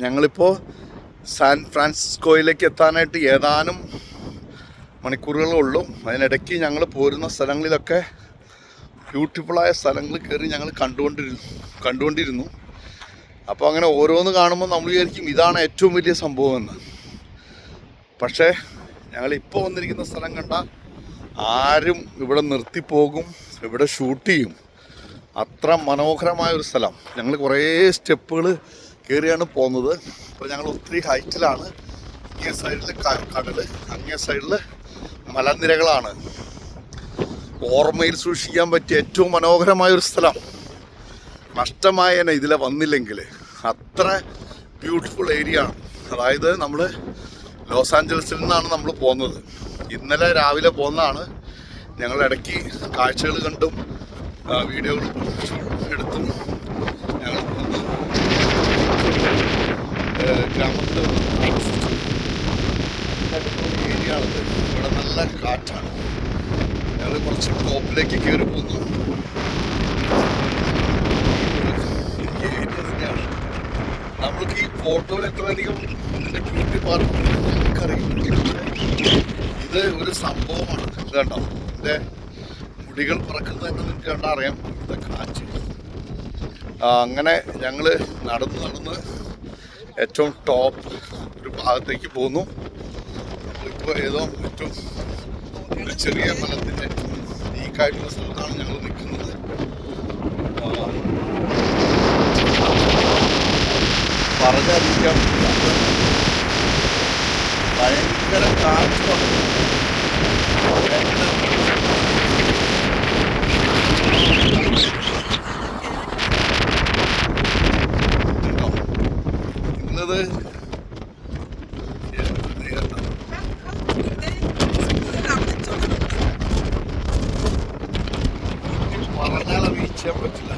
ഞങ്ങളിപ്പോൾ സാൻ ഫ്രാൻസിസ്കോയിലേക്ക് എത്താനായിട്ട് ഏതാനും മണിക്കൂറുകളേ ഉള്ളൂ. അതിനിടയ്ക്ക് ഞങ്ങൾ പോരുന്ന സ്ഥലങ്ങളിലൊക്കെ ബ്യൂട്ടിഫുള്ളായ സ്ഥലങ്ങൾ കയറി ഞങ്ങൾ കണ്ടുകൊണ്ടിരുന്നു. അപ്പോൾ അങ്ങനെ ഓരോന്ന് കാണുമ്പോൾ നമ്മൾ വിചാരിക്കും ഇതാണ് ഏറ്റവും വലിയ സംഭവമെന്ന്. പക്ഷേ ഞങ്ങളിപ്പോൾ വന്നിരിക്കുന്ന സ്ഥലം കണ്ടാൽ ആരും ഇവിടെ നിർത്തിപ്പോകും, ഇവിടെ ഷൂട്ട് ചെയ്യും. അത്ര മനോഹരമായൊരു സ്ഥലം. ഞങ്ങൾ കുറേ സ്റ്റെപ്പുകൾ കയറിയാണ് പോകുന്നത്. അപ്പോൾ ഞങ്ങൾ ഒത്തിരി ഹൈറ്റിലാണ്. ഇങ്ങേ സൈഡിൽ കടൽ, അങ്ങേ സൈഡിൽ മലനിരകളാണ്. ഓർമ്മയിൽ സൂക്ഷിക്കാൻ പറ്റിയ ഏറ്റവും മനോഹരമായൊരു സ്ഥലം. നഷ്ടമായേനെ ഇതിലെ വന്നില്ലെങ്കിൽ. അത്ര ബ്യൂട്ടിഫുൾ ഏരിയ ആണ്. അതായത് നമ്മൾ ലോസ് ആഞ്ചലസിൽ നിന്നാണ് നമ്മൾ പോകുന്നത്. ഇന്നലെ രാവിലെ പോകുന്നതാണ്. ഞങ്ങൾ ഇടയ്ക്ക് കാഴ്ചകൾ കണ്ടും വീഡിയോകൾ എടുത്തും ഞങ്ങൾ ഗ്രാമത്തിൽ ഏരിയ ആണത്. ഇവിടെ നല്ല കാറ്റാണ്. ഞങ്ങൾ കുറച്ച് ടോപ്പിലേക്ക് കയറി പോകുന്നു. ഏരിയ തന്നെയാണ്. നമ്മൾക്ക് ഈ ഫോട്ടോയിൽ എത്രയധികം ഇതിൻ്റെ ബ്യൂട്ടി പാർക്ക് ഞങ്ങൾക്കറിയും. ഇത് ഒരു സംഭവമാണ്. ഇത് കണ്ടോ, ഇതിൻ്റെ മുടികൾ പറക്കുന്നത് തന്നെ നിങ്ങൾക്ക് കണ്ടാൽ അറിയാം. ഇവിടുത്തെ കാറ്റ്. അങ്ങനെ ഞങ്ങൾ നടന്ന് ഏറ്റവും ടോപ്പ് ഒരു ഭാഗത്തേക്ക് പോകുന്നു. നമ്മളിപ്പോൾ ഏതോ ഏറ്റവും ഒരു ചെറിയ മലത്തിൻ്റെ നീക്കായിട്ടുള്ള സ്ഥലത്താണ് ഞങ്ങൾ നിൽക്കുന്നത്. പറഞ്ഞറിയിക്കാൻ ഭയങ്കര കാറ്റാണ്. ഇന്നത് പറഞ്ഞാൽ അറിയിച്ചാൻ പറ്റില്ല.